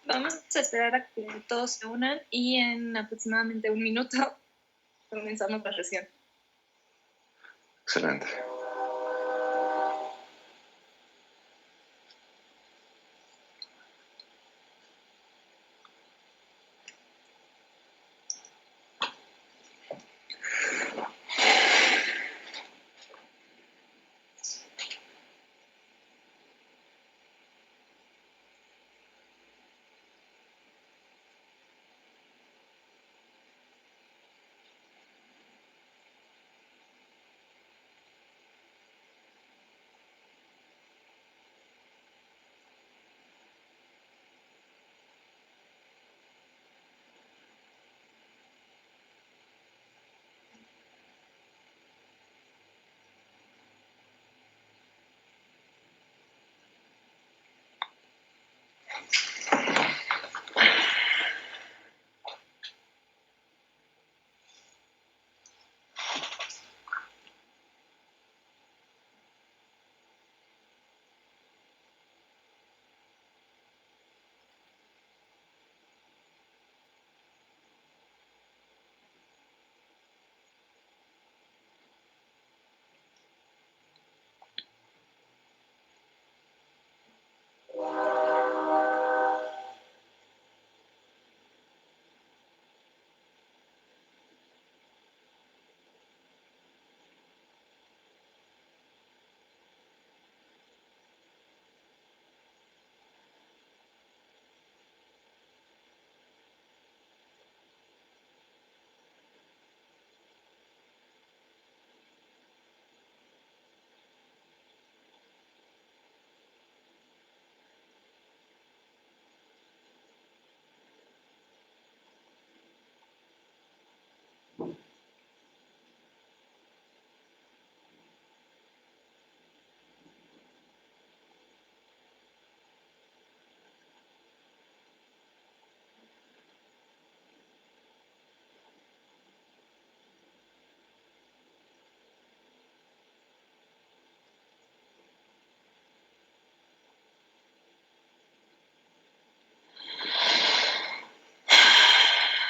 Vamos a esperar a que todos se unan y en aproximadamente un minuto comenzamos la sesión. Excelente.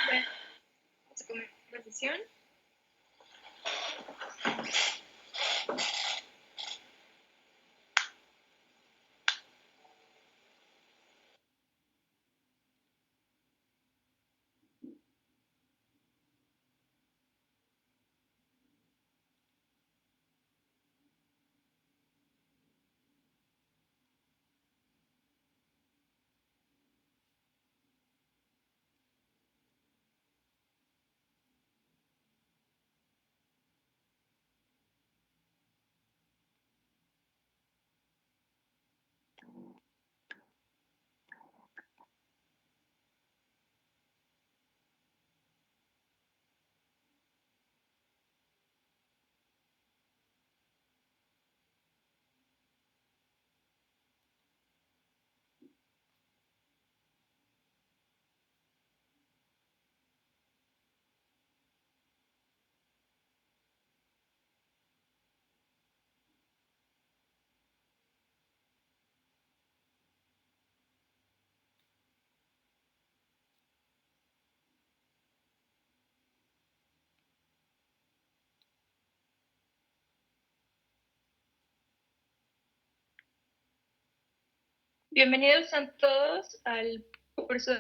Bueno, vamos a comenzar la sesión. Bienvenidos a todos al curso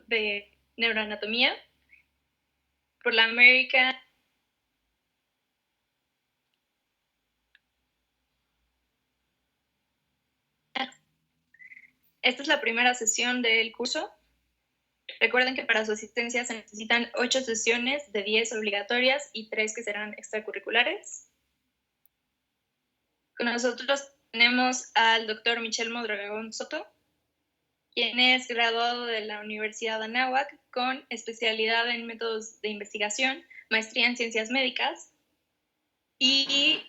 de neuroanatomía por la American. Esta es la primera sesión del curso. Recuerden que para su asistencia se necesitan 8 sesiones de 10 obligatorias y 3 que serán extracurriculares. Con nosotros tenemos al doctor Michel Mondragón Soto, quien es graduado de la Universidad de Anáhuac con especialidad en métodos de investigación, maestría en ciencias médicas y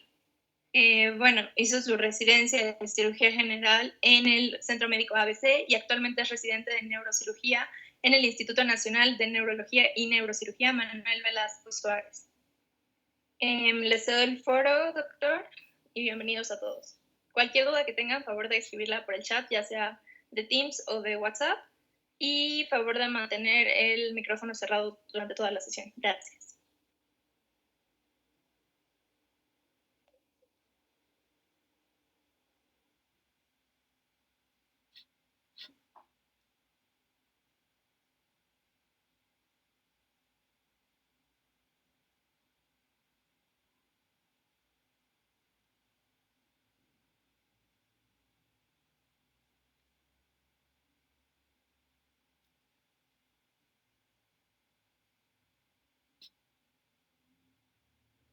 hizo su residencia de cirugía general en el Centro Médico ABC y actualmente es residente de neurocirugía en el Instituto Nacional de Neurología y Neurocirugía Manuel Velasco Suárez. Les cedo el foro, doctor, y bienvenidos a todos. Cualquier duda que tengan, favor de escribirla por el chat, ya sea de Teams o de WhatsApp, Y favor de mantener el micrófono cerrado durante toda la sesión. Gracias.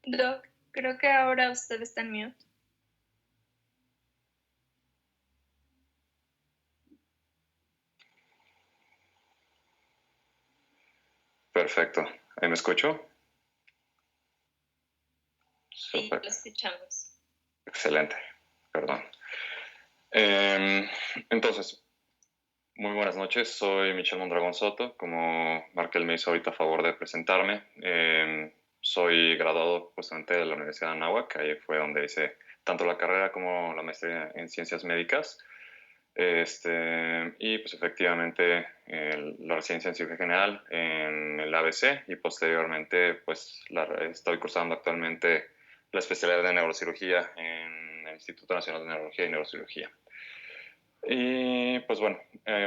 Doc, creo que ahora usted está en mute. Perfecto. ¿Ahí me escucho? Sí, Súper. lo escuchamos. Excelente. Perdón. Entonces, muy buenas noches. Soy Michel Mondragón Soto. Como Markel me hizo ahorita favor de presentarme, soy graduado justamente de la Universidad de Anáhuac. Ahí fue donde hice tanto la carrera como la maestría en ciencias médicas. Y pues efectivamente la residencia en cirugía general en el ABC y posteriormente pues estoy cursando actualmente la especialidad de neurocirugía en el Instituto Nacional de Neurología y Neurocirugía. Y pues bueno,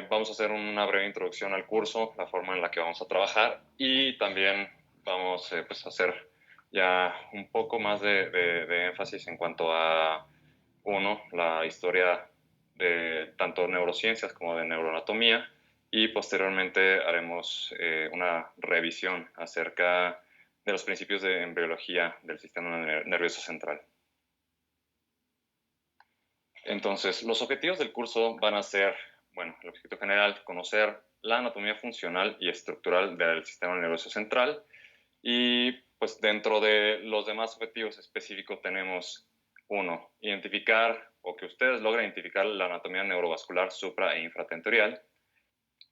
vamos a hacer una breve introducción al curso, la forma en la que vamos a trabajar y también vamos pues, a hacer ya un poco más de énfasis en cuanto a, uno, la historia de tanto neurociencias como de neuroanatomía y posteriormente haremos una revisión acerca de los principios de embriología del sistema nervioso central. Entonces, los objetivos del curso van a ser, bueno, el objetivo general, conocer la anatomía funcional y estructural del sistema nervioso central y pues dentro de los demás objetivos específicos tenemos, uno, identificar o que ustedes logren identificar la anatomía neurovascular supra e infratentorial.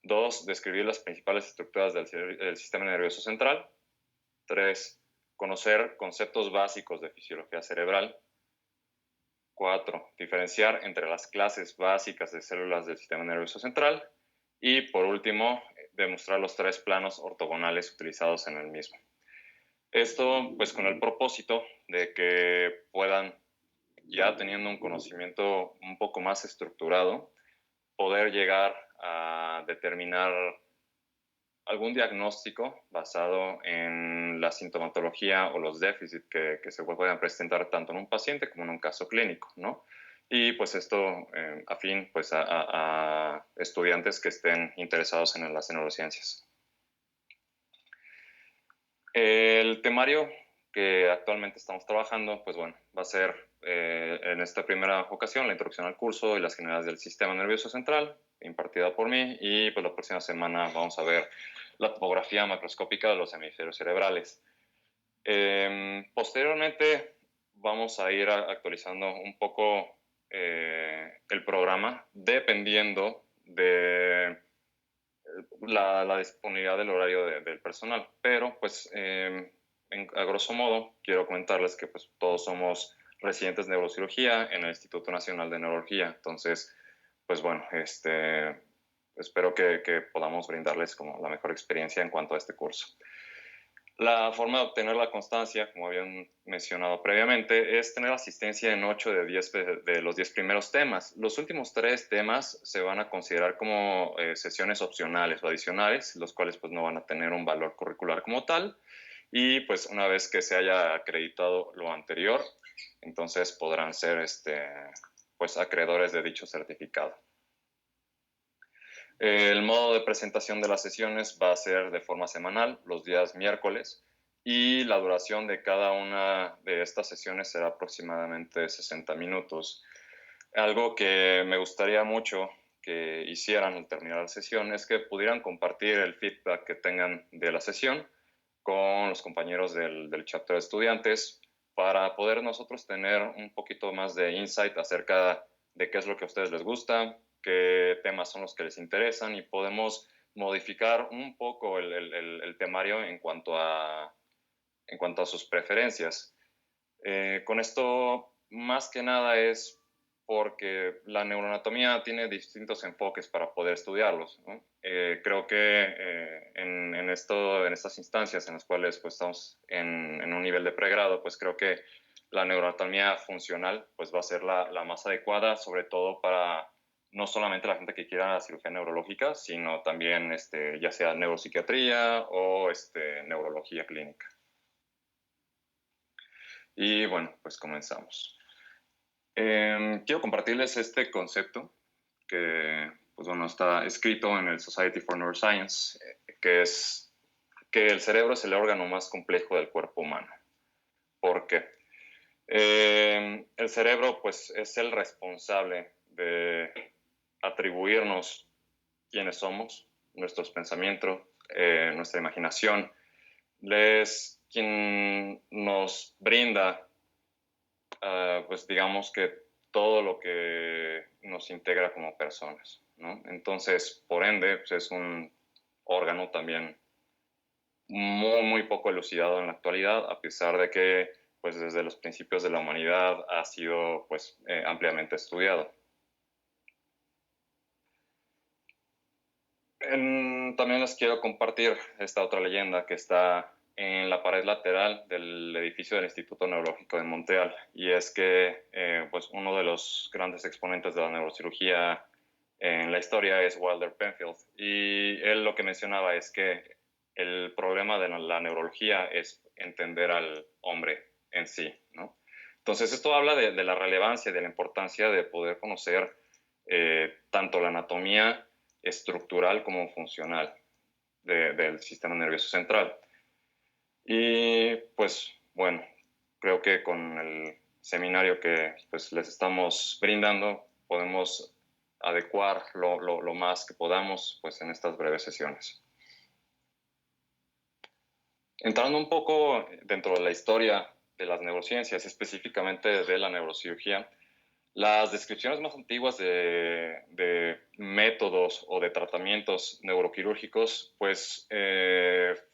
Dos, describir las principales estructuras del sistema nervioso central. Tres, conocer conceptos básicos de fisiología cerebral. 4. Diferenciar entre las clases básicas de células del sistema nervioso central. Y por último, demostrar los 3 planos ortogonales utilizados en el mismo. Esto pues con el propósito de que puedan, ya teniendo un conocimiento un poco más estructurado, poder llegar a determinar algún diagnóstico basado en la sintomatología o los déficits que se puedan presentar tanto en un paciente como en un caso clínico, ¿no? Y pues esto afín pues a estudiantes que estén interesados en las neurociencias. El temario que actualmente estamos trabajando, pues bueno, va a ser en esta primera ocasión la introducción al curso y las generalidades del sistema nervioso central, impartida por mí, y pues la próxima semana vamos a ver la topografía macroscópica de los hemisferios cerebrales. Posteriormente vamos a ir actualizando un poco el programa dependiendo de la disponibilidad del horario del personal, pero pues a grosso modo quiero comentarles que pues todos somos residentes de neurocirugía en el Instituto Nacional de Neurología, entonces pues bueno, espero que podamos brindarles como la mejor experiencia en cuanto a este curso. La forma de obtener la constancia, como habían mencionado previamente, es tener asistencia en 8 de los 10 primeros temas. Los últimos 3 temas se van a considerar como sesiones opcionales o adicionales, los cuales pues no van a tener un valor curricular como tal. Y pues una vez que se haya acreditado lo anterior, entonces podrán ser pues acreedores de dicho certificado. El modo de presentación de las sesiones va a ser de forma semanal, los días miércoles, y la duración de cada una de estas sesiones será aproximadamente 60 minutos. Algo que me gustaría mucho que hicieran al terminar la sesión es que pudieran compartir el feedback que tengan de la sesión con los compañeros del chapter de estudiantes para poder nosotros tener un poquito más de insight acerca de qué es lo que a ustedes les gusta, qué temas son los que les interesan y podemos modificar un poco el temario en cuanto a sus preferencias. Con esto, más que nada es porque la neuroanatomía tiene distintos enfoques para poder estudiarlos, ¿no? Creo que en estas instancias en las cuales pues, estamos en un nivel de pregrado, pues creo que la neuroanatomía funcional pues, va a ser la más adecuada, sobre todo para no solamente la gente que quiera cirugía neurológica, sino también ya sea neuropsiquiatría o neurología clínica. Y bueno, pues comenzamos. Quiero compartirles este concepto que pues, bueno, está escrito en el Society for Neuroscience, que es que el cerebro es el órgano más complejo del cuerpo humano. ¿Por qué? El cerebro pues, es el responsable de atribuirnos quiénes somos, nuestros pensamientos, nuestra imaginación. Es quien nos brinda pues digamos que todo lo que nos integra como personas, ¿no? Entonces, por ende, pues es un órgano también muy poco elucidado en la actualidad, a pesar de que pues desde los principios de la humanidad ha sido pues ampliamente estudiado. También les quiero compartir esta otra leyenda que está en la pared lateral del edificio del Instituto Neurológico de Montreal, y es que pues uno de los grandes exponentes de la neurocirugía en la historia es Wilder Penfield, y él lo que mencionaba es que el problema de la neurología es entender al hombre en sí, ¿no? Entonces esto habla de la relevancia y de la importancia de poder conocer tanto la anatomía estructural como funcional del sistema nervioso central. Y pues bueno, creo que con el seminario que pues, les estamos brindando podemos adecuar lo más que podamos pues, en estas breves sesiones. Entrando un poco dentro de la historia de las neurociencias, específicamente de la neurocirugía, las descripciones más antiguas de métodos o de tratamientos neuroquirúrgicos pues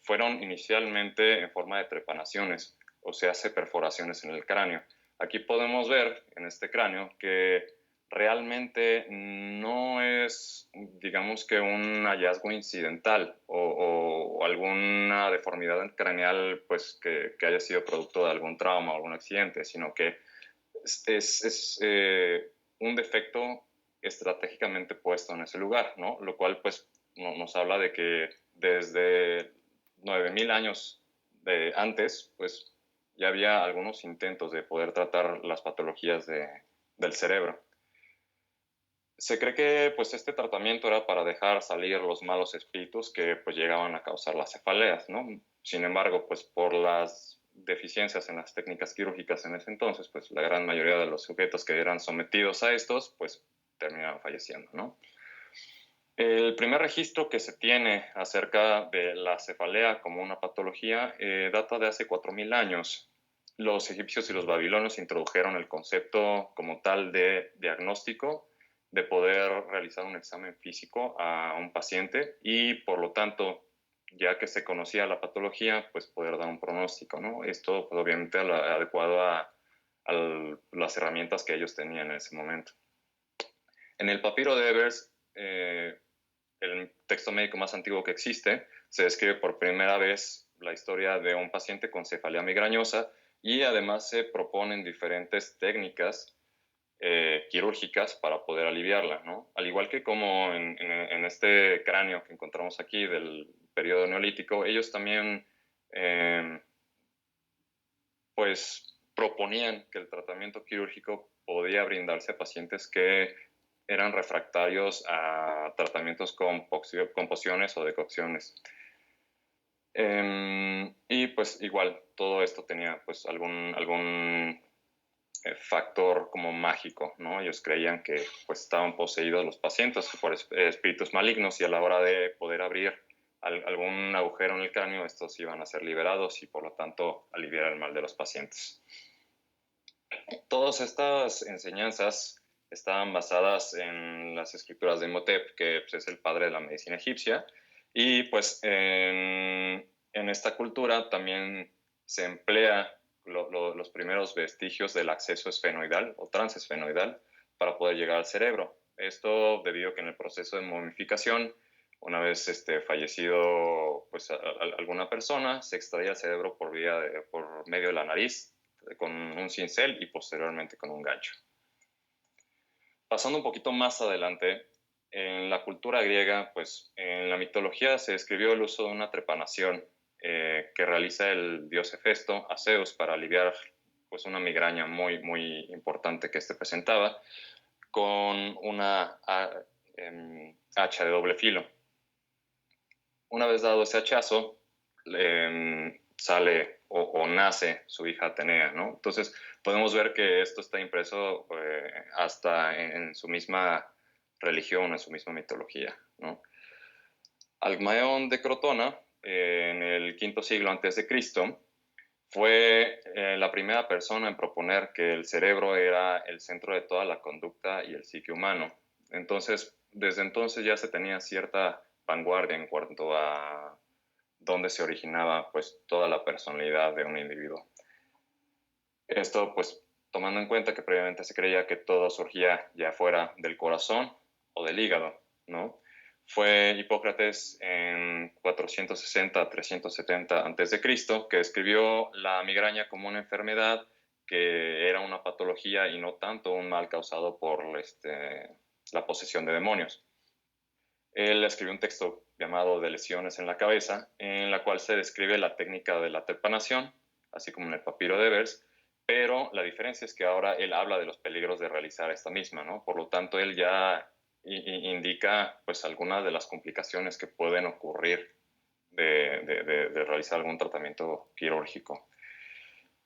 fueron inicialmente en forma de trepanaciones, o sea, hace perforaciones en el cráneo. Aquí podemos ver en este cráneo que realmente no es, digamos que un hallazgo incidental o alguna deformidad craneal pues que haya sido producto de algún trauma o algún accidente, sino que es un defecto estratégicamente puesto en ese lugar, ¿no? Lo cual pues nos habla de que desde 9000 años de antes, pues ya había algunos intentos de poder tratar las patologías del cerebro. Se cree que pues este tratamiento era para dejar salir los malos espíritus que pues llegaban a causar las cefaleas, ¿no? Sin embargo, pues por las deficiencias en las técnicas quirúrgicas en ese entonces, pues la gran mayoría de los sujetos que eran sometidos a estos, pues terminaban falleciendo, ¿no? El primer registro que se tiene acerca de la cefalea como una patología data de hace 4000 años. Los egipcios y los babilonios introdujeron el concepto como tal de diagnóstico, de poder realizar un examen físico a un paciente y, por lo tanto, ya que se conocía la patología, pues poder dar un pronóstico, ¿no? Esto, pues, obviamente, adecuado a las herramientas que ellos tenían en ese momento. En el papiro de Ebers, el texto médico más antiguo que existe, se describe por primera vez la historia de un paciente con cefalea migrañosa y además se proponen diferentes técnicas quirúrgicas para poder aliviarla, ¿no? Al igual que como en este cráneo que encontramos aquí del periodo neolítico, ellos también pues proponían que el tratamiento quirúrgico podía brindarse a pacientes que eran refractarios a tratamientos con pociones o decocciones. Y pues igual, todo esto tenía pues algún factor como mágico, ¿no? Ellos creían que pues estaban poseídos los pacientes por espíritus malignos y a la hora de poder abrir algún agujero en el cráneo, estos iban a ser liberados y por lo tanto aliviar el mal de los pacientes. Todas estas enseñanzas estaban basadas en las escrituras de Imhotep, que pues, es el padre de la medicina egipcia, y pues en esta cultura también se emplea los primeros vestigios del acceso esfenoidal o transesfenoidal, para poder llegar al cerebro. Esto debido a que en el proceso de momificación, una vez fallecido pues, alguna persona, se extraía el cerebro por medio de la nariz con un cincel y posteriormente con un gancho. Pasando un poquito más adelante, en la cultura griega, pues en la mitología se describió el uso de una trepanación que realiza el dios Hefesto a Zeus para aliviar pues, una migraña muy, muy importante que presentaba con una hacha de doble filo. Una vez dado ese hachazo, sale o nace su hija Atenea, ¿no? Entonces, podemos ver que esto está impreso hasta en su misma religión, en su misma mitología, ¿no? Alcmaeón de Crotona, en el V siglo a.C., fue la primera persona en proponer que el cerebro era el centro de toda la conducta y el psique humano. Entonces, desde entonces ya se tenía cierta vanguardia en cuanto a dónde se originaba pues, toda la personalidad de un individuo. Esto, pues, tomando en cuenta que previamente se creía que todo surgía ya fuera del corazón o del hígado, ¿no? Fue Hipócrates en 460 a 370 a.C. que describió la migraña como una enfermedad que era una patología y no tanto un mal causado por la posesión de demonios. Él escribió un texto llamado De lesiones en la cabeza, en la cual se describe la técnica de la trepanación, así como en el papiro de Ebers, pero la diferencia es que ahora él habla de los peligros de realizar esta misma, ¿no? Por lo tanto, él ya indica pues algunas de las complicaciones que pueden ocurrir de realizar algún tratamiento quirúrgico.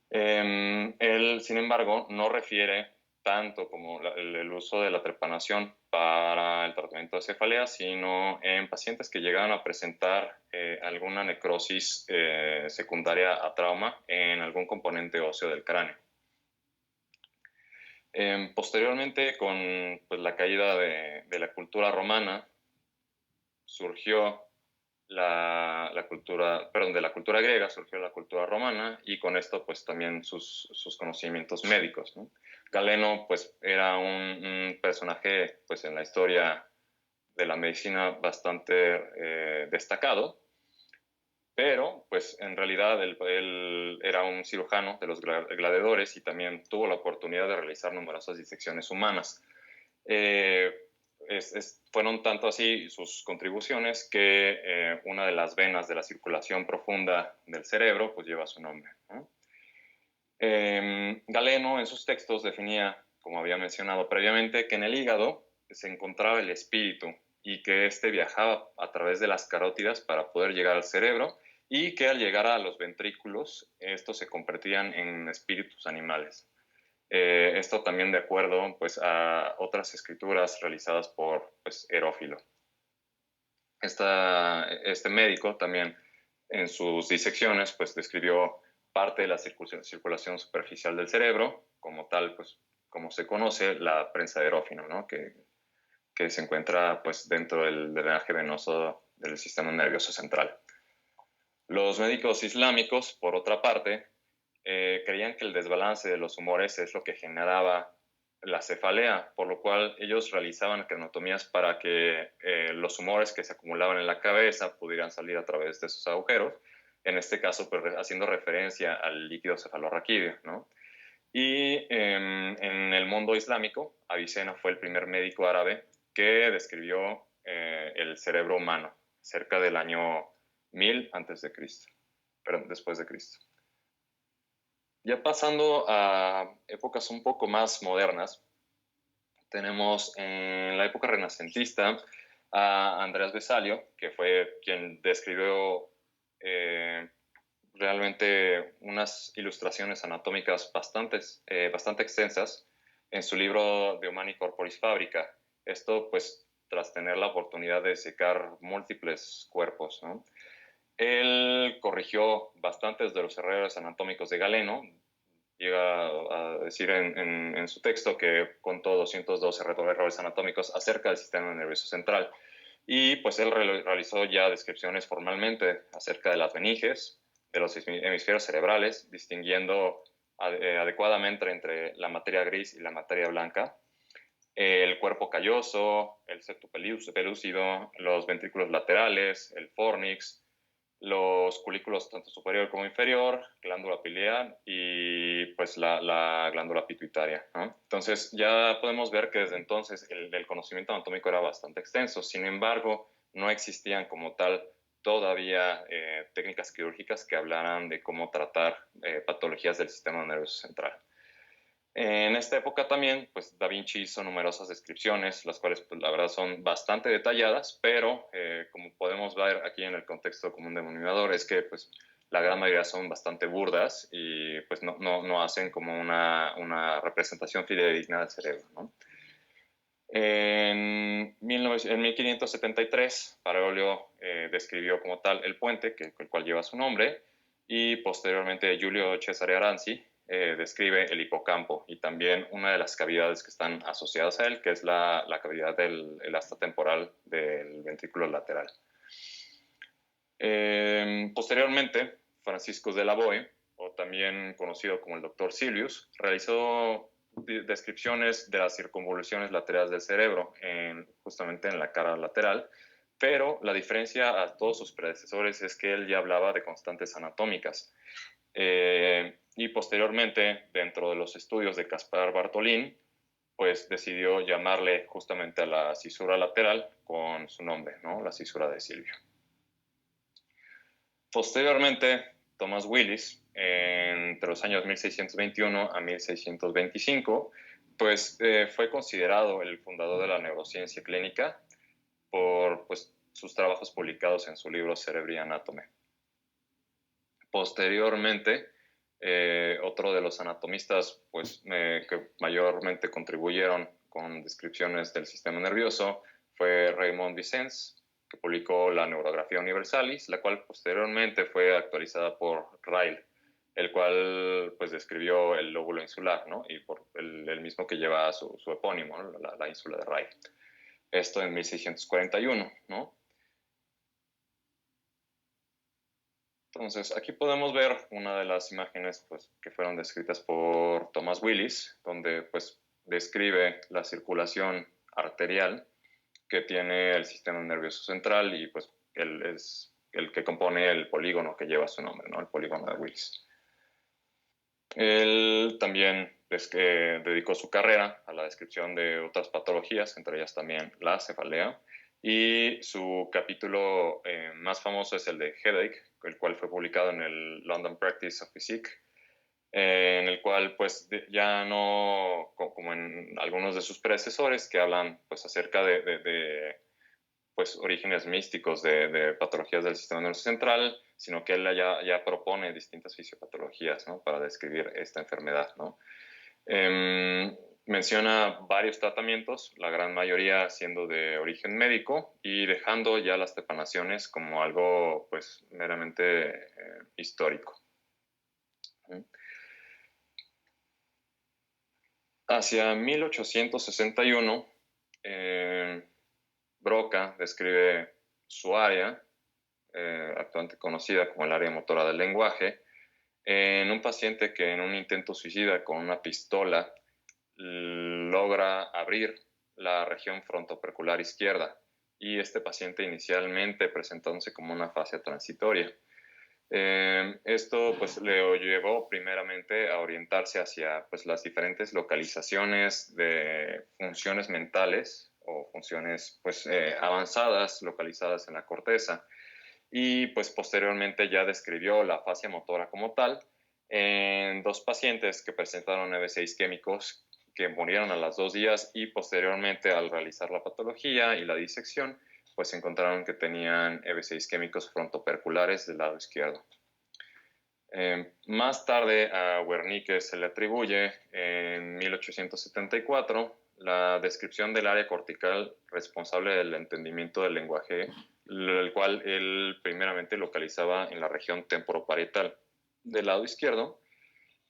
Él, sin embargo, no refiere tanto como el uso de la trepanación para el tratamiento de cefalea, sino en pacientes que llegaban a presentar alguna necrosis secundaria a trauma en algún componente óseo del cráneo. Posteriormente, con pues, la caída de la cultura romana, surgió de la cultura griega surgió la cultura romana y con esto pues también sus conocimientos médicos, ¿no? Galeno pues era un personaje pues en la historia de la medicina bastante destacado, pero pues en realidad él era un cirujano de los gladiadores y también tuvo la oportunidad de realizar numerosas disecciones humanas. Fueron tanto así sus contribuciones que una de las venas de la circulación profunda del cerebro pues lleva su nombre, ¿no? Galeno en sus textos definía, como había mencionado previamente, que en el hígado se encontraba el espíritu y que éste viajaba a través de las carótidas para poder llegar al cerebro y que al llegar a los ventrículos estos se convertían en espíritus animales. Esto también de acuerdo pues, a otras escrituras realizadas por pues, Herófilo. Este médico también en sus disecciones pues, describió parte de la circulación superficial del cerebro, como tal, pues, como se conoce, la prensa de Herófilo, ¿no? que se encuentra pues, dentro del drenaje venoso del sistema nervioso central. Los médicos islámicos, por otra parte, creían que el desbalance de los humores es lo que generaba la cefalea, por lo cual ellos realizaban cranotomías para que los humores que se acumulaban en la cabeza pudieran salir a través de esos agujeros, en este caso pues, haciendo referencia al líquido cefalorraquídeo, ¿no? Y en el mundo islámico, Avicena fue el primer médico árabe que describió el cerebro humano cerca del año 1000 después de Cristo. Ya pasando a épocas un poco más modernas, tenemos en la época renacentista a Andreas Vesalio, que fue quien describió realmente unas ilustraciones anatómicas bastante extensas en su libro De Humani Corporis Fabrica. Esto pues tras tener la oportunidad de secar múltiples cuerpos, ¿no? Él corrigió bastantes de los errores anatómicos de Galeno. Llega a decir en su texto que contó 212 errores anatómicos acerca del sistema nervioso central. Y pues él realizó ya descripciones formalmente acerca de las meninges, de los hemisferios cerebrales, distinguiendo adecuadamente entre la materia gris y la materia blanca. el cuerpo calloso, el septo pelúcido, los ventrículos laterales, el fornix, los culículos tanto superior como inferior, glándula pineal y pues la glándula pituitaria, ¿no? Entonces ya podemos ver que desde entonces el conocimiento anatómico era bastante extenso. Sin embargo, no existían como tal todavía técnicas quirúrgicas que hablaran de cómo tratar patologías del sistema nervioso central. En esta época también, pues Da Vinci hizo numerosas descripciones, las cuales pues, la verdad son bastante detalladas, pero como podemos ver aquí en el contexto común denominador es que pues la gran mayoría son bastante burdas y pues no hacen como una representación fidedigna del cerebro, ¿no? En 1573, Pareolio describió como tal el puente, el cual lleva su nombre, y posteriormente Giulio Cesare Aranzi describe el hipocampo y también una de las cavidades que están asociadas a él, que es la cavidad del asta temporal del ventrículo lateral. Posteriormente, Francisco de Lavoe, o también conocido como el Dr. Silius, realizó descripciones de las circunvoluciones laterales del cerebro, justamente en la cara lateral, pero la diferencia a todos sus predecesores es que él ya hablaba de constantes anatómicas. Y posteriormente, dentro de los estudios de Caspar Bartolín, pues decidió llamarle justamente a la cisura lateral con su nombre, ¿no? La cisura de Silvio. Posteriormente, Thomas Willis, entre los años 1621 a 1625, pues fue considerado el fundador de la neurociencia clínica por pues, sus trabajos publicados en su libro Cerebri Anatome. Posteriormente, otro de los anatomistas pues, que mayormente contribuyeron con descripciones del sistema nervioso fue Raymond Vicens, que publicó la Neurografía Universalis, la cual posteriormente fue actualizada por Ryle, el cual pues describió el lóbulo insular, ¿no? Y por el mismo que lleva su epónimo, ¿no? la ínsula de Ryle. Esto en 1641, ¿no? Entonces, aquí podemos ver una de las imágenes pues, que fueron descritas por Thomas Willis, donde pues, describe la circulación arterial que tiene el sistema nervioso central y pues él es el que compone el polígono que lleva su nombre, ¿no? El polígono de Willis. Él también dedicó su carrera a la descripción de otras patologías, entre ellas también la cefalea, y su capítulo más famoso es el de Headache, el cual fue publicado en el London Practice of Physique, en el cual pues ya no, como en algunos de sus predecesores, que hablan pues acerca de pues, orígenes místicos de patologías del sistema nervioso central, sino que él ya propone distintas fisiopatologías, ¿no? Para describir esta enfermedad, ¿no? Menciona varios tratamientos, la gran mayoría siendo de origen médico y dejando ya las trepanaciones como algo pues meramente histórico. Hacia 1861, Broca describe su área, actualmente conocida como el área motora del lenguaje, en un paciente que en un intento suicida con una pistola logra abrir la región frontoprecular izquierda y este paciente inicialmente presentándose como una fase transitoria. Esto pues le llevó primeramente a orientarse hacia pues, las diferentes localizaciones de funciones mentales o funciones pues, avanzadas localizadas en la corteza y pues posteriormente ya describió la fascia motora como tal en dos pacientes que presentaron EB6 químicos que murieron a los 2 días y posteriormente al realizar la patología y la disección pues encontraron que tenían EB6 químicos frontoperculares del lado izquierdo. Más tarde a Wernicke se le atribuye en 1874 la descripción del área cortical responsable del entendimiento del lenguaje, el cual él primeramente localizaba en la región temporoparietal del lado izquierdo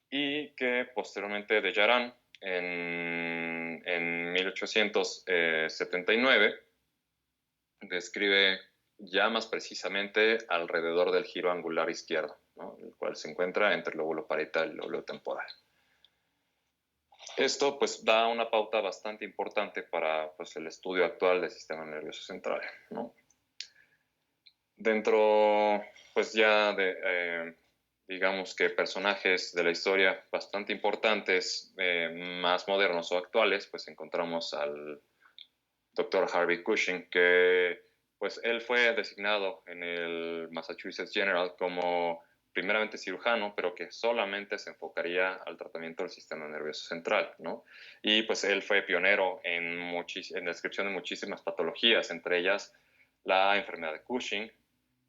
y que posteriormente de Jaran en 1879 describe ya más precisamente alrededor del giro angular izquierdo, ¿no? El cual se encuentra entre el lóbulo parietal y el lóbulo temporal. Esto pues da una pauta bastante importante para pues, el estudio actual del sistema nervioso central, ¿no? Dentro pues ya de, digamos que personajes de la historia bastante importantes, más modernos o actuales, pues encontramos al Dr. Harvey Cushing, que pues él fue designado en el Massachusetts General como primeramente cirujano, pero que solamente se enfocaría al tratamiento del sistema nervioso central, ¿no? Y pues él fue pionero en la descripción de muchísimas patologías, entre ellas la enfermedad de Cushing,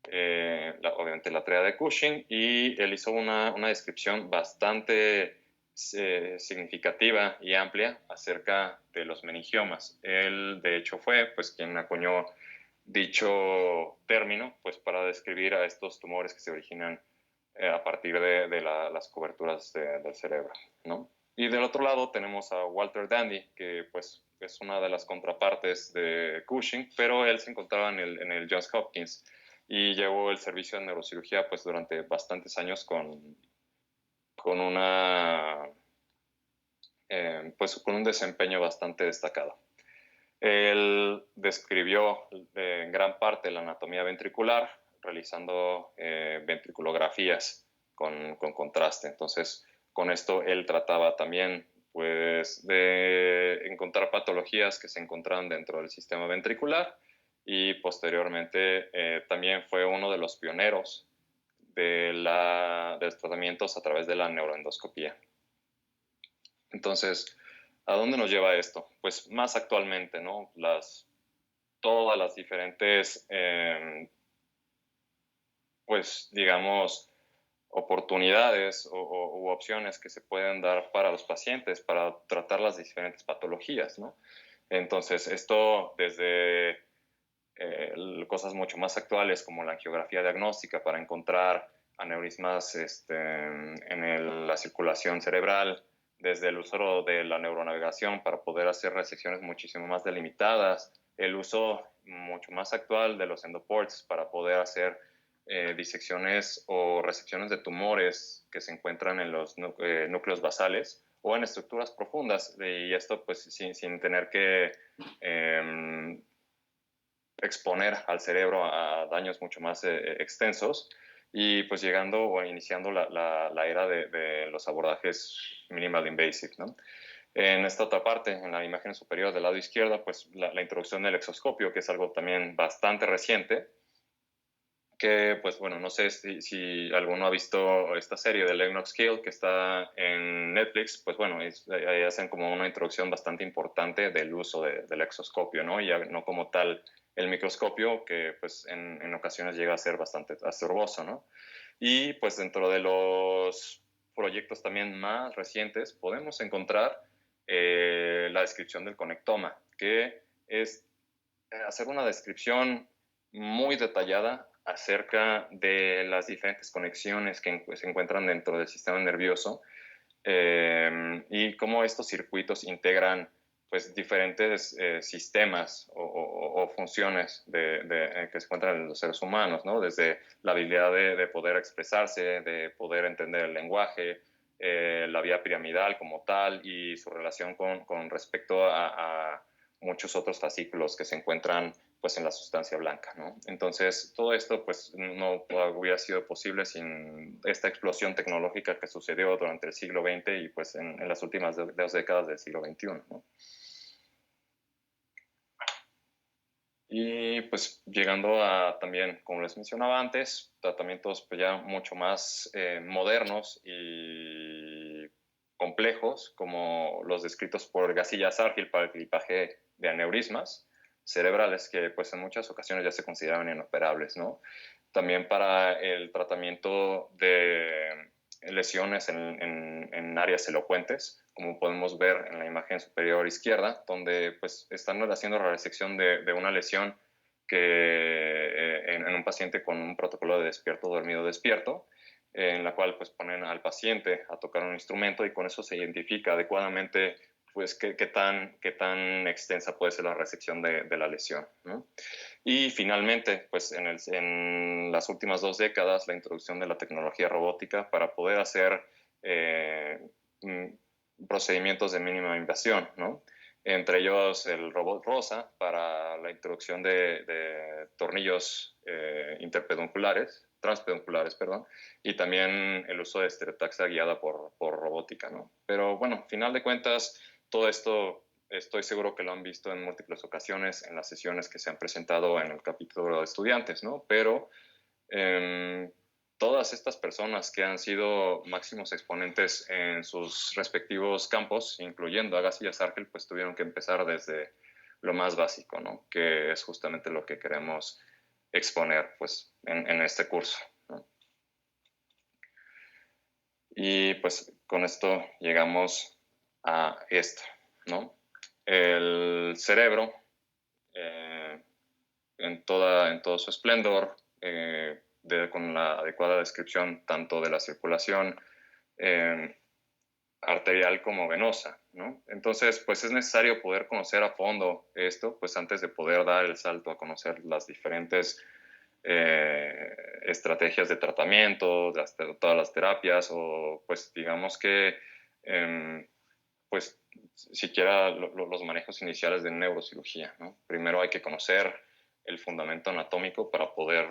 obviamente la tríada de Cushing, y él hizo una descripción bastante significativa y amplia acerca de los meningiomas. Él, de hecho, fue pues, quien acuñó dicho término pues, para describir a estos tumores que se originan a partir de las coberturas del cerebro, ¿no? Y del otro lado tenemos a Walter Dandy, que pues es una de las contrapartes de Cushing, pero él se encontraba en el Johns Hopkins y llevó el servicio de neurocirugía pues durante bastantes años con pues con un desempeño bastante destacado. Él describió en gran parte la anatomía ventricular, realizando ventriculografías con contraste. Entonces, con esto él trataba también pues, de encontrar patologías que se encontraban dentro del sistema ventricular y posteriormente también fue uno de los pioneros de los tratamientos a través de la neuroendoscopía. Entonces, ¿a dónde nos lleva esto? Pues más actualmente, ¿no? Todas las diferentes, pues digamos, oportunidades u opciones que se pueden dar para los pacientes para tratar las diferentes patologías, ¿no? Entonces, esto desde cosas mucho más actuales como la angiografía diagnóstica para encontrar aneurismas en la circulación cerebral, desde el uso de la neuronavegación para poder hacer resecciones muchísimo más delimitadas, el uso mucho más actual de los endoports para poder hacer disecciones o resecciones de tumores que se encuentran en los núcleos basales o en estructuras profundas, y esto pues sin tener que exponer al cerebro a daños mucho más extensos, y pues llegando o iniciando la era de los abordajes minimal invasive, ¿no? En esta otra parte, en la imagen superior del lado izquierdo, pues la introducción del exoscopio, que es algo también bastante reciente, que pues bueno, no sé si alguno ha visto esta serie de Lennox Kill que está en Netflix, pues bueno, ahí hacen como una introducción bastante importante del uso del exoscopio, ¿no? Y no como tal el microscopio, que pues en ocasiones llega a ser bastante estorboso, ¿no? Y pues dentro de los proyectos también más recientes podemos encontrar la descripción del conectoma, que es hacer una descripción muy detallada acerca de las diferentes conexiones que se encuentran dentro del sistema nervioso y cómo estos circuitos integran pues, diferentes sistemas o funciones que se encuentran en los seres humanos, ¿no? Desde la habilidad de poder expresarse, de poder entender el lenguaje, la vía piramidal como tal y su relación con respecto a muchos otros fascículos que se encuentran pues en la sustancia blanca, ¿no? Entonces, todo esto pues no hubiera sido posible sin esta explosión tecnológica que sucedió durante el siglo XX y pues en las últimas dos décadas del siglo XXI, ¿no? Y pues llegando a también, como les mencionaba antes, tratamientos pues ya mucho más modernos y complejos, como los descritos por Gasilla Sargil para el clipaje de aneurismas cerebrales, que pues en muchas ocasiones ya se consideraban inoperables, ¿no? También para el tratamiento de lesiones en áreas elocuentes, como podemos ver en la imagen superior izquierda, donde pues están haciendo la resección de una lesión que en un paciente con un protocolo de despierto, dormido, despierto, en la cual pues ponen al paciente a tocar un instrumento y con eso se identifica adecuadamente pues qué tan extensa puede ser la resección de la lesión, ¿no? Y finalmente, pues en las últimas 2 décadas, la introducción de la tecnología robótica para poder hacer procedimientos de mínima invasión, ¿no? Entre ellos el robot Rosa para la introducción de tornillos transpedunculares, perdón, y también el uso de estereotaxia guiada por robótica, ¿no? Pero bueno, final de cuentas, todo esto estoy seguro que lo han visto en múltiples ocasiones en las sesiones que se han presentado en el capítulo de estudiantes, ¿no? Pero todas estas personas que han sido máximos exponentes en sus respectivos campos, incluyendo Agassi y Sargel, pues tuvieron que empezar desde lo más básico, ¿no? Que es justamente lo que queremos exponer, pues, en este curso, ¿no? Y pues con esto llegamos a esto, ¿no? El cerebro, en todo su esplendor, con la adecuada descripción tanto de la circulación arterial como venosa, ¿no? Entonces, pues es necesario poder conocer a fondo esto, pues antes de poder dar el salto a conocer las diferentes estrategias de tratamiento, todas las terapias, o pues digamos que, pues siquiera los manejos iniciales de neurocirugía, ¿no? Primero hay que conocer el fundamento anatómico para poder,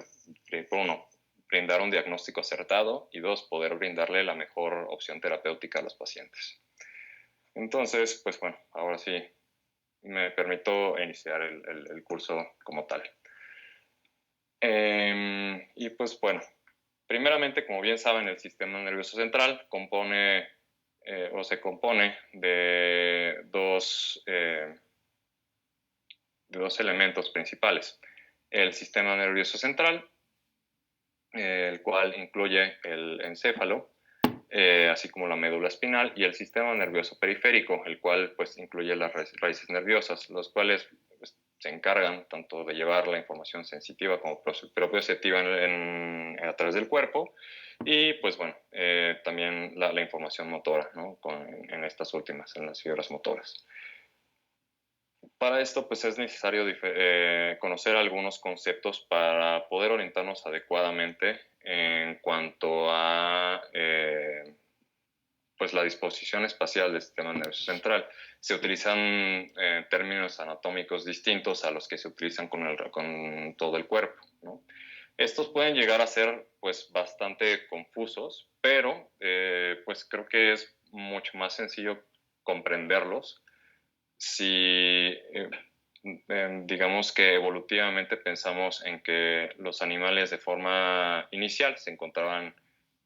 uno, brindar un diagnóstico acertado y dos, poder brindarle la mejor opción terapéutica a los pacientes. Entonces, pues bueno, ahora sí me permito iniciar el curso como tal. Y pues bueno, primeramente, como bien saben, el sistema nervioso central se compone de dos elementos principales. El sistema nervioso central, el cual incluye el encéfalo, así como la médula espinal, y el sistema nervioso periférico, el cual pues incluye las raíces nerviosas, los cuales pues, se encargan tanto de llevar la información sensitiva como proprioceptiva a través del cuerpo, y pues bueno, también la información motora, ¿no? En estas últimas, en las fibras motoras. Para esto, pues es necesario conocer algunos conceptos para poder orientarnos adecuadamente en cuanto a pues la disposición espacial del sistema nervioso central. Se utilizan términos anatómicos distintos a los que se utilizan con todo el cuerpo, ¿no? Estos pueden llegar a ser pues bastante confusos, pero pues creo que es mucho más sencillo comprenderlos si digamos que evolutivamente pensamos en que los animales de forma inicial se encontraban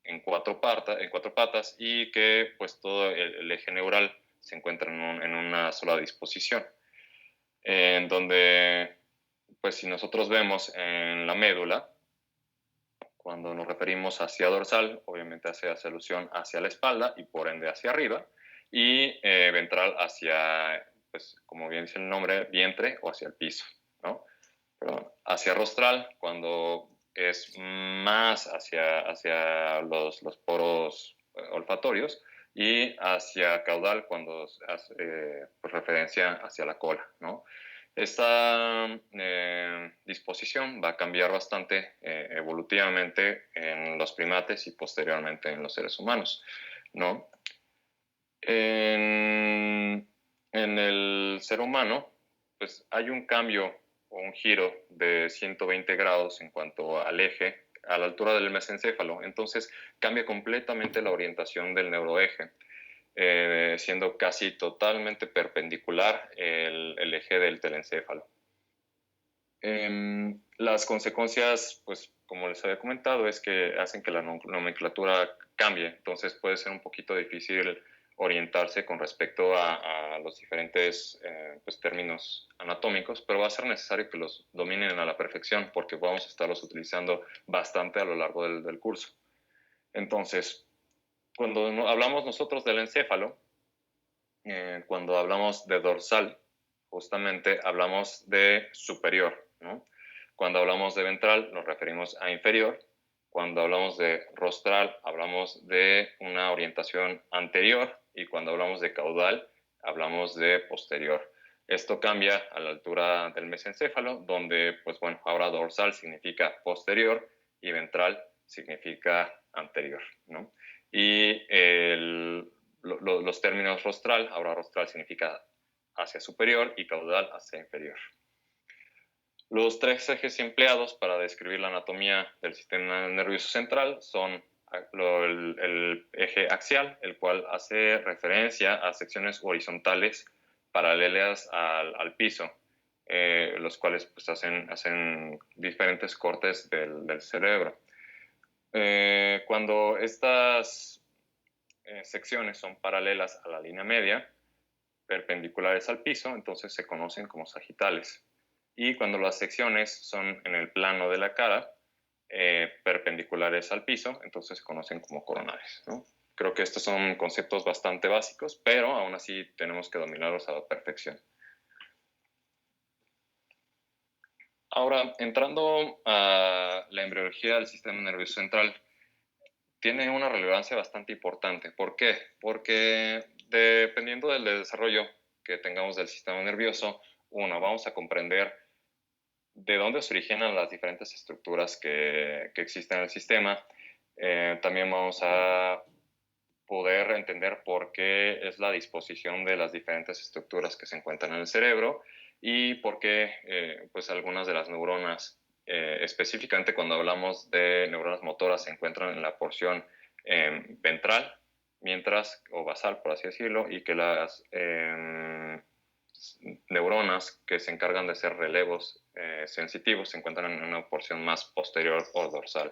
en cuatro patas y que pues todo el eje neural se encuentra en una sola disposición, en donde pues si nosotros vemos en la médula, cuando nos referimos hacia dorsal, obviamente hace alusión hacia la espalda y por ende hacia arriba, y ventral hacia, pues como bien dice el nombre, vientre o hacia el piso, ¿no? Perdón, hacia rostral, cuando es más hacia los poros olfatorios, y hacia caudal, cuando hace pues, referencia hacia la cola, ¿no? Esta disposición va a cambiar bastante evolutivamente en los primates y posteriormente en los seres humanos, ¿no? En el ser humano, pues hay un cambio o un giro de 120 grados en cuanto al eje, a la altura del mesencéfalo. Entonces cambia completamente la orientación del neuroeje, siendo casi totalmente perpendicular el eje del telencéfalo. Las consecuencias, pues como les había comentado, es que hacen que la nomenclatura cambie. Entonces puede ser un poquito difícil orientarse con respecto a los diferentes pues, términos anatómicos, pero va a ser necesario que los dominen a la perfección porque vamos a estarlos utilizando bastante a lo largo del curso. Entonces, cuando hablamos nosotros del encéfalo, cuando hablamos de dorsal, justamente hablamos de superior, ¿no? Cuando hablamos de ventral nos referimos a inferior. Cuando hablamos de rostral hablamos de una orientación anterior y cuando hablamos de caudal hablamos de posterior. Esto cambia a la altura del mesencéfalo, donde, pues bueno, ahora dorsal significa posterior y ventral significa anterior, ¿no? Y los términos rostral. Ahora rostral significa hacia superior y caudal hacia inferior. Los tres ejes empleados para describir la anatomía del sistema nervioso central son el eje axial, el cual hace referencia a secciones horizontales paralelas al piso, los cuales pues, hacen diferentes cortes del cerebro. Cuando estas secciones son paralelas a la línea media, perpendiculares al piso, entonces se conocen como sagitales. Y cuando las secciones son en el plano de la cara, perpendiculares al piso, entonces se conocen como coronales, ¿no? Creo que estos son conceptos bastante básicos, pero aún así tenemos que dominarlos a la perfección. Ahora, entrando a la embriología del sistema nervioso central, tiene una relevancia bastante importante. ¿Por qué? Porque dependiendo del desarrollo que tengamos del sistema nervioso, vamos a comprender de dónde se originan las diferentes estructuras que existen en el sistema. También vamos a poder entender por qué es la disposición de las diferentes estructuras que se encuentran en el cerebro y por qué pues algunas de las neuronas, específicamente cuando hablamos de neuronas motoras, se encuentran en la porción ventral, o basal, por así decirlo, y que las neuronas que se encargan de hacer relevos sensitivos se encuentran en una porción más posterior o dorsal.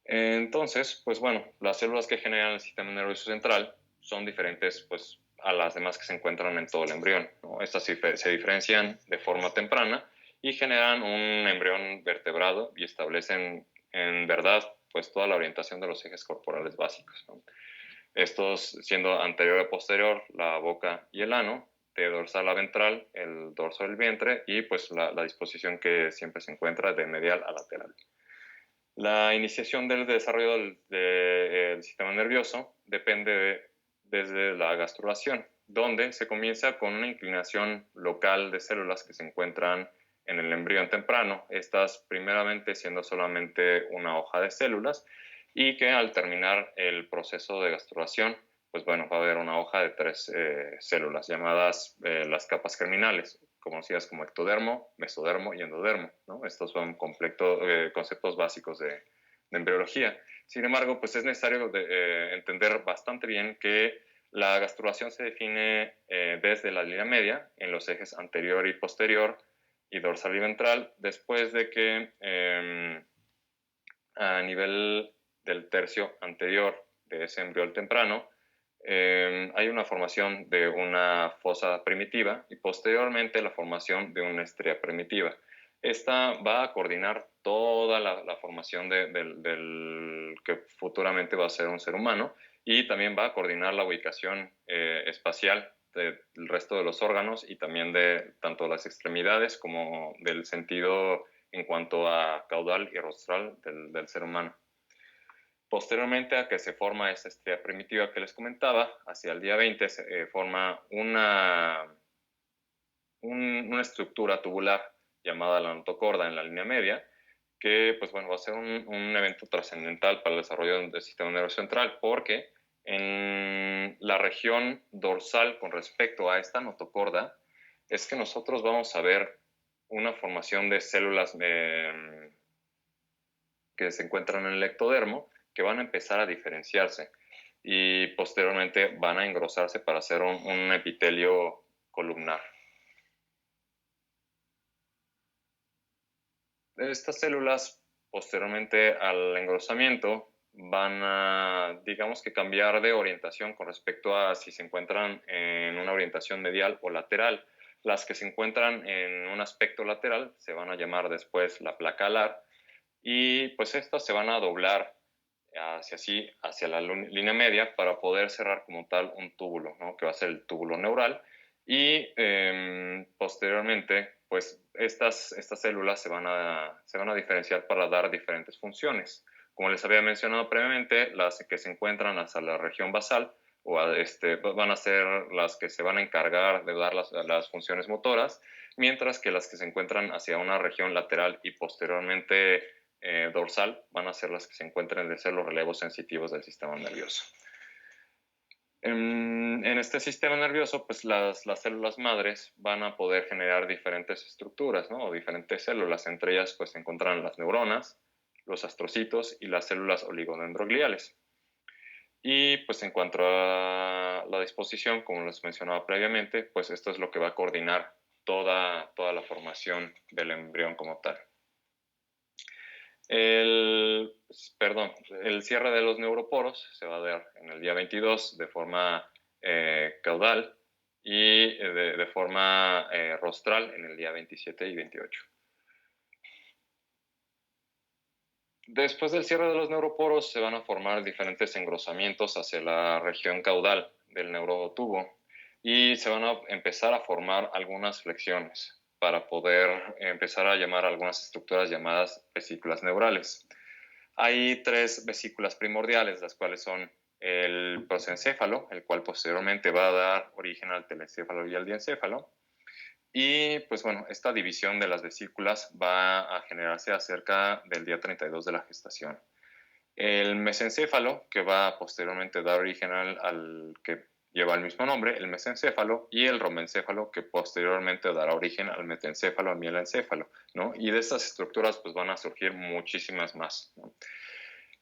Entonces, pues bueno, las células que generan el sistema nervioso central son diferentes pues, a las demás que se encuentran en todo el embrión, ¿no? Estas se diferencian de forma temprana y generan un embrión vertebrado y establecen en verdad pues toda la orientación de los ejes corporales básicos, ¿no? Estos siendo anterior a posterior, la boca y el ano, de dorsal a ventral, el dorso del vientre y pues la disposición que siempre se encuentra de medial a lateral. La iniciación del desarrollo del sistema nervioso depende desde la gastrulación, donde se comienza con una inclinación local de células que se encuentran en el embrión temprano, estas primeramente siendo solamente una hoja de células y que al terminar el proceso de gastrulación, pues bueno, va a haber una hoja de 3 células llamadas las capas germinales, conocidas como ectodermo, mesodermo y endodermo, ¿no? Estos son conceptos básicos de embriología. Sin embargo, pues es necesario entender bastante bien que la gastrulación se define desde la línea media, en los ejes anterior y posterior, y dorsal y ventral, después de que a nivel del tercio anterior de ese embrión temprano, hay una formación de una fosa primitiva y posteriormente la formación de una estría primitiva. Esta va a coordinar toda la formación del que futuramente va a ser un ser humano y también va a coordinar la ubicación espacial del resto de los órganos y también de tanto las extremidades como del sentido en cuanto a caudal y rostral del ser humano. Posteriormente a que se forma esa estría primitiva que les comentaba, hacia el día 20 se forma una estructura tubular llamada la notocorda en la línea media, que pues, bueno, va a ser un evento trascendental para el desarrollo del sistema nervioso central, porque en la región dorsal con respecto a esta notocorda es que nosotros vamos a ver una formación de células que se encuentran en el ectodermo, que van a empezar a diferenciarse y posteriormente van a engrosarse para hacer un epitelio columnar. Estas células, posteriormente al engrosamiento, van a, digamos que cambiar de orientación con respecto a si se encuentran en una orientación medial o lateral. Las que se encuentran en un aspecto lateral se van a llamar después la placa alar y pues estas se van a doblar hacia la línea media para poder cerrar como tal un túbulo, ¿no? Que va a ser el túbulo neural y posteriormente pues estas células se van a diferenciar para dar diferentes funciones. Como les había mencionado previamente, las que se encuentran hacia la región basal van a ser las que se van a encargar de dar las funciones motoras, mientras que las que se encuentran hacia una región lateral y posteriormente dorsal van a ser las que se encuentran de ser los relevos sensitivos del sistema nervioso. En este sistema nervioso, pues las células madres van a poder generar diferentes estructuras, ¿no? O diferentes células. Entre ellas, pues se encuentran las neuronas, los astrocitos y las células oligodendrogliales. Y pues en cuanto a la disposición, como les mencionaba previamente, pues esto es lo que va a coordinar toda la formación del embrión como tal. El cierre de los neuroporos se va a dar en el día 22 de forma caudal y de forma rostral en el día 27 y 28. Después del cierre de los neuroporos se van a formar diferentes engrosamientos hacia la región caudal del neurotubo y se van a empezar a formar algunas flexiones para poder empezar a llamar algunas estructuras llamadas vesículas neurales. Hay 3 vesículas primordiales, las cuales son el prosencéfalo, el cual posteriormente va a dar origen al telencéfalo y al diencéfalo. Y pues bueno, esta división de las vesículas va a generarse acerca del día 32 de la gestación. El mesencéfalo, que va a posteriormente dar origen al que lleva el mismo nombre, el mesencéfalo, y el romencéfalo, que posteriormente dará origen al metencéfalo, al mielencéfalo, ¿no? Y de estas estructuras pues van a surgir muchísimas más, ¿no?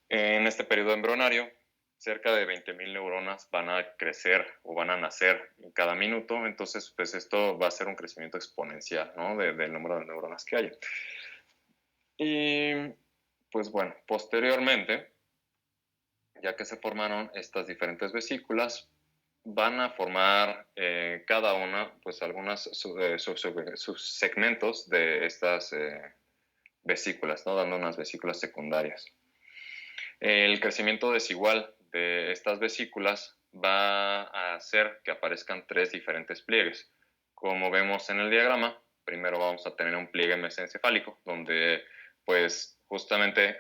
En este periodo embrionario, cerca de 20.000 neuronas van a crecer o van a nacer en cada minuto, entonces pues esto va a ser un crecimiento exponencial, ¿no? Del número de neuronas que haya. Y pues bueno, posteriormente, ya que se formaron estas diferentes vesículas, van a formar cada una pues algunos subsegmentos de estas vesículas, ¿no? Dando unas vesículas secundarias. El crecimiento desigual de estas vesículas va a hacer que aparezcan 3 diferentes pliegues. Como vemos en el diagrama, primero vamos a tener un pliegue mesencefálico, donde pues justamente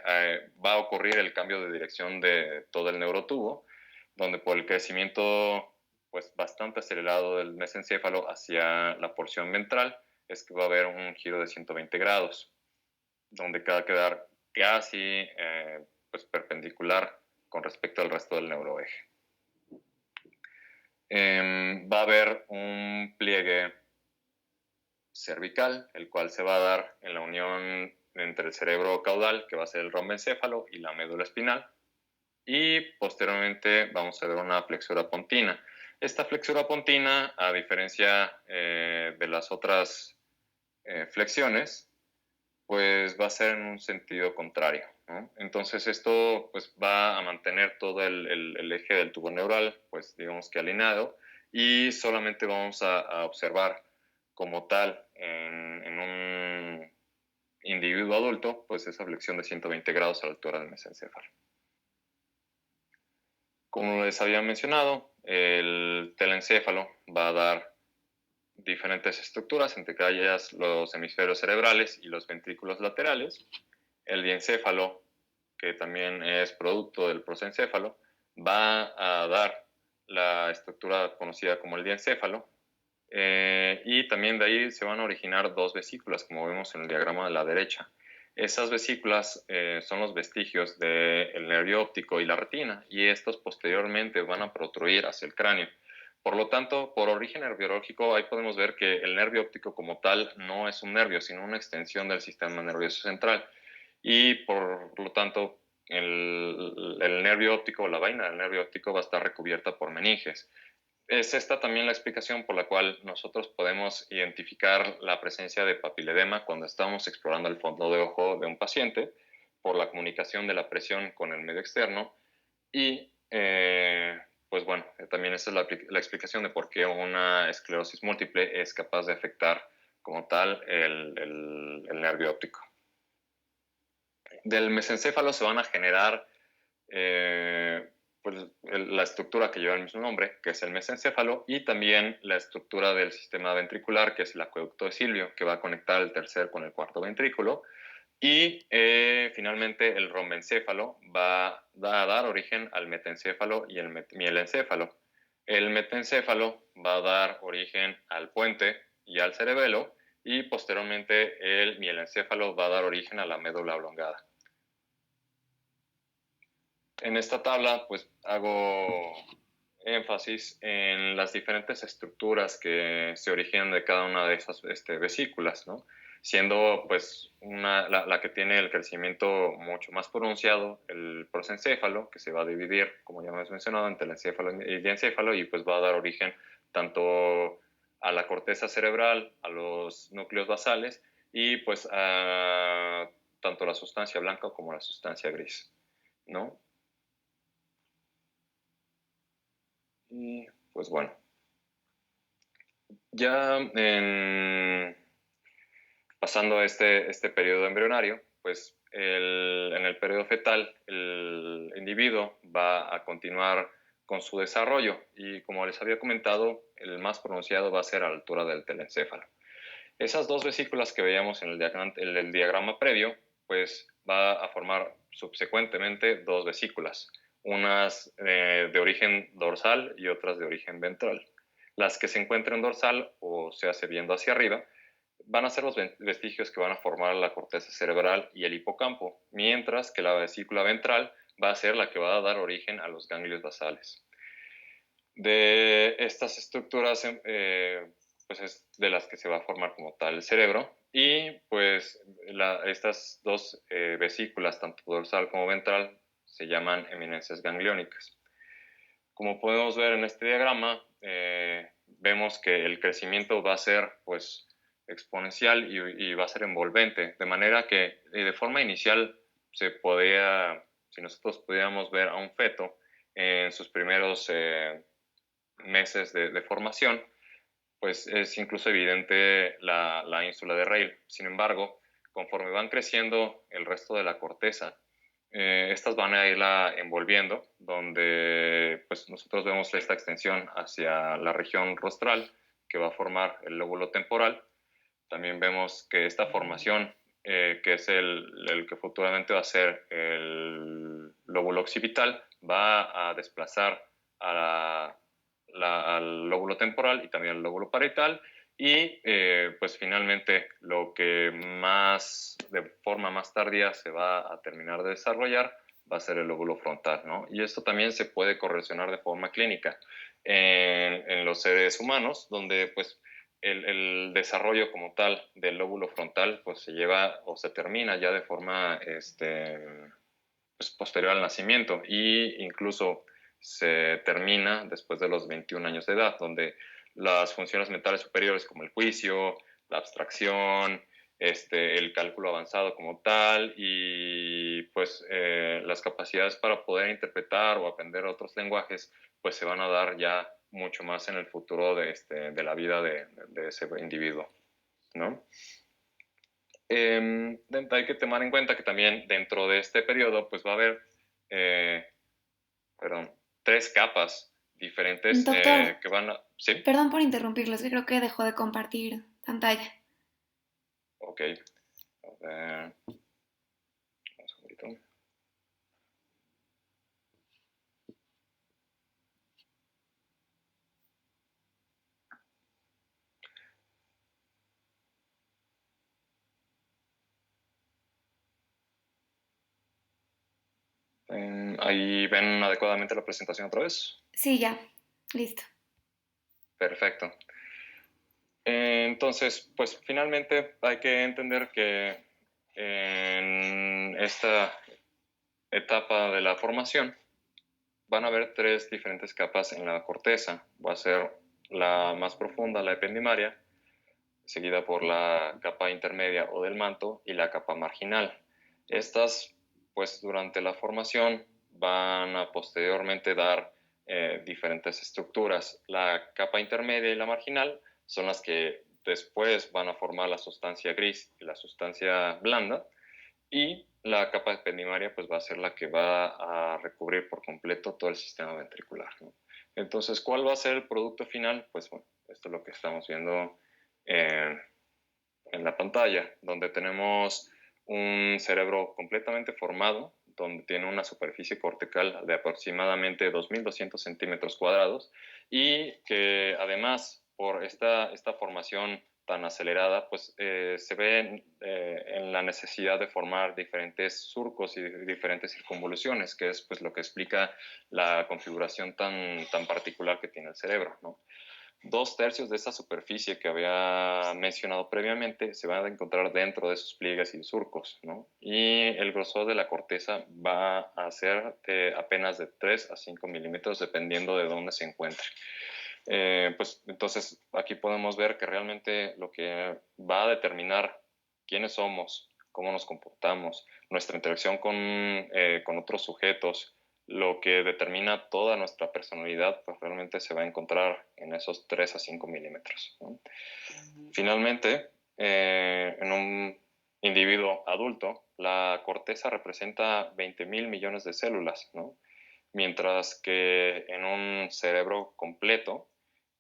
va a ocurrir el cambio de dirección de todo el neurotubo, donde por el crecimiento pues bastante acelerado del mesencéfalo hacia la porción ventral, es que va a haber un giro de 120 grados, donde va a quedar casi pues perpendicular con respecto al resto del neuroeje. Va a haber un pliegue cervical, el cual se va a dar en la unión entre el cerebro caudal, que va a ser el rombencéfalo, y la médula espinal. Y posteriormente vamos a ver una flexura pontina. Esta flexura pontina, a diferencia de las otras flexiones, pues va a ser en un sentido contrario, ¿no? Entonces esto pues va a mantener todo el eje del tubo neural, pues digamos que alineado, y solamente vamos a observar como tal en un individuo adulto, pues esa flexión de 120 grados a la altura del mesencéfalo. Como les había mencionado, el telencéfalo va a dar diferentes estructuras, entre ellas los hemisferios cerebrales y los ventrículos laterales. El diencéfalo, que también es producto del prosencéfalo, va a dar la estructura conocida como el diencéfalo, y también de ahí se van a originar 2 vesículas, como vemos en el diagrama de la derecha. Esas vesículas son los vestigios del nervio óptico y la retina, y estos posteriormente van a protruir hacia el cráneo. Por lo tanto, por origen nerviológico, ahí podemos ver que el nervio óptico como tal no es un nervio, sino una extensión del sistema nervioso central. Y por lo tanto, el nervio óptico, la vaina del nervio óptico va a estar recubierta por meninges. Es esta también la explicación por la cual nosotros podemos identificar la presencia de papiledema cuando estamos explorando el fondo de ojo de un paciente por la comunicación de la presión con el medio externo. Y pues bueno, también esa es la explicación de por qué una esclerosis múltiple es capaz de afectar como tal el nervio óptico. Del mesencéfalo se van a generar pues, la estructura que lleva el mismo nombre, que es el mesencéfalo, y también la estructura del sistema ventricular, que es el acueducto de Silvio, que va a conectar el tercer con el cuarto ventrículo. Y finalmente el rombencéfalo va a dar origen al metencéfalo y el mielencéfalo. El metencéfalo va a dar origen al puente y al cerebelo, y posteriormente el mielencéfalo va a dar origen a la médula oblongada. En esta tabla pues hago énfasis en las diferentes estructuras que se originan de cada una de esas vesículas, ¿no? Siendo pues la que tiene el crecimiento mucho más pronunciado, el prosencéfalo, que se va a dividir, como ya hemos mencionado, entre el encéfalo y el diencéfalo, y pues va a dar origen tanto a la corteza cerebral, a los núcleos basales, y pues a tanto la sustancia blanca como la sustancia gris, ¿no? Y pues bueno, ya pasando a este periodo embrionario, pues en el periodo fetal el individuo va a continuar con su desarrollo y como les había comentado, el más pronunciado va a ser a la altura del telencéfalo. Esas dos vesículas que veíamos en el diagrama previo, pues va a formar subsecuentemente dos vesículas, unas de origen dorsal y otras de origen ventral. Las que se encuentran dorsal, o se hace viendo hacia arriba, van a ser los vestigios que van a formar la corteza cerebral y el hipocampo, mientras que la vesícula ventral va a ser la que va a dar origen a los ganglios basales. De estas estructuras, pues es de las que se va a formar como tal el cerebro, y pues estas dos vesículas, tanto dorsal como ventral, se llaman eminencias gangliónicas. Como podemos ver en este diagrama, vemos que el crecimiento va a ser pues exponencial y va a ser envolvente, de manera que de forma inicial se podía, si nosotros pudiéramos ver a un feto en sus primeros meses de formación, pues es incluso evidente la ínsula de Rayleigh. Sin embargo, conforme van creciendo el resto de la corteza, estas van a irla envolviendo, donde pues nosotros vemos esta extensión hacia la región rostral, que va a formar el lóbulo temporal. También vemos que esta formación, que es el que futuramente va a ser el lóbulo occipital, va a desplazar al lóbulo temporal y también al lóbulo parietal, y pues finalmente lo que de forma más tardía se va a terminar de desarrollar va a ser el lóbulo frontal, ¿no? Y esto también se puede correlacionar de forma clínica en los seres humanos, donde pues el desarrollo como tal del lóbulo frontal pues se lleva o se termina ya de forma pues, posterior al nacimiento, e incluso se termina después de los 21 años de edad, donde las funciones mentales superiores como el juicio, la abstracción, el cálculo avanzado como tal, y pues las capacidades para poder interpretar o aprender otros lenguajes pues se van a dar ya mucho más en el futuro de la vida de ese individuo, ¿no? Hay que tomar en cuenta que también dentro de este periodo pues va a haber tres capas diferentes Doctor, que van a... ¿Sí? perdón por interrumpirlo, es que creo que dejó de compartir pantalla. Ok. A ver. Un segundito. ¿Ahí ven adecuadamente la presentación otra vez? Sí, ya, listo. Perfecto. Entonces, pues finalmente hay que entender que en esta etapa de la formación van a haber tres diferentes capas en la corteza. Va a ser la más profunda, la ependimaria, seguida por la capa intermedia o del manto y la capa marginal. Estas, pues durante la formación, van a posteriormente dar diferentes estructuras. La capa intermedia y la marginal son las que después van a formar la sustancia gris y la sustancia blanda, y la capa ependimaria pues va a ser la que va a recubrir por completo todo el sistema ventricular, ¿no? Entonces, ¿cuál va a ser el producto final? Pues bueno, esto es lo que estamos viendo en la pantalla, donde tenemos un cerebro completamente formado, donde tiene una superficie cortical de aproximadamente 2.200 centímetros cuadrados, y que además por esta formación tan acelerada, pues se ve en la necesidad de formar diferentes surcos y diferentes circunvoluciones, que es pues lo que explica la configuración tan particular que tiene el cerebro, ¿no? 2/3 de esa superficie que había mencionado previamente se van a encontrar dentro de esos pliegues y surcos, ¿no? Y el grosor de la corteza va a ser apenas de 3 a 5 milímetros, dependiendo de dónde se encuentre. Pues entonces aquí podemos ver que realmente lo que va a determinar quiénes somos, cómo nos comportamos, nuestra interacción con otros sujetos, lo que determina toda nuestra personalidad, pues realmente se va a encontrar en esos 3 a 5 milímetros, ¿no? Finalmente, en un individuo adulto, la corteza representa 20,000 millones de células, ¿no? Mientras que en un cerebro completo,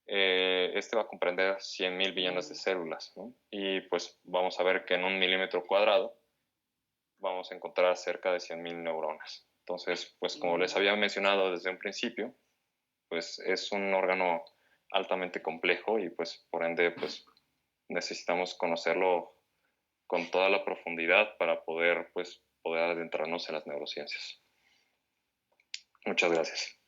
este va a comprender 100,000 billones de células, ¿no? Y pues vamos a ver que en un milímetro cuadrado vamos a encontrar cerca de 100,000 neuronas. Entonces, pues como les había mencionado desde un principio, pues es un órgano altamente complejo y pues por ende pues necesitamos conocerlo con toda la profundidad para poder adentrarnos en las neurociencias. Muchas gracias.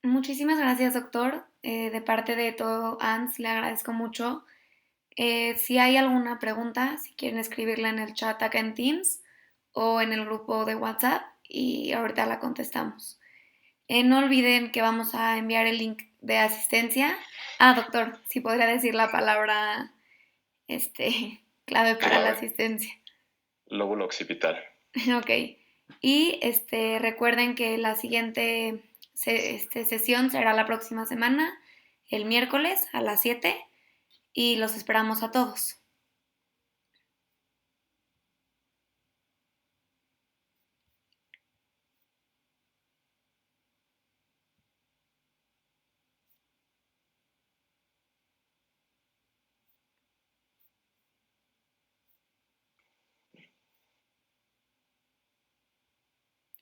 Muchísimas gracias, doctor. De parte de todo ANS, le agradezco mucho. Si hay alguna pregunta, si quieren escribirla en el chat acá en Teams o en el grupo de WhatsApp y ahorita la contestamos. No olviden que vamos a enviar el link de asistencia. Doctor, si podría decir la palabra clave para la asistencia. Lóbulo occipital. Ok. Y recuerden que la siguiente sesión será la próxima semana, el miércoles a las 7, y los esperamos a todos.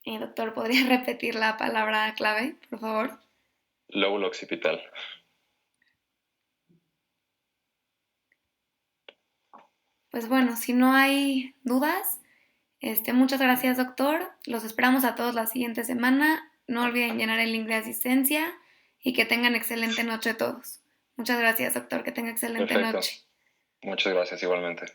Doctor, ¿podría repetir la palabra clave, por favor? Lóbulo occipital. Pues bueno, si no hay dudas, muchas gracias, doctor. Los esperamos a todos la siguiente semana. No olviden llenar el link de asistencia y que tengan excelente noche todos. Muchas gracias, doctor. Que tenga excelente Perfecto. noche. Muchas gracias igualmente.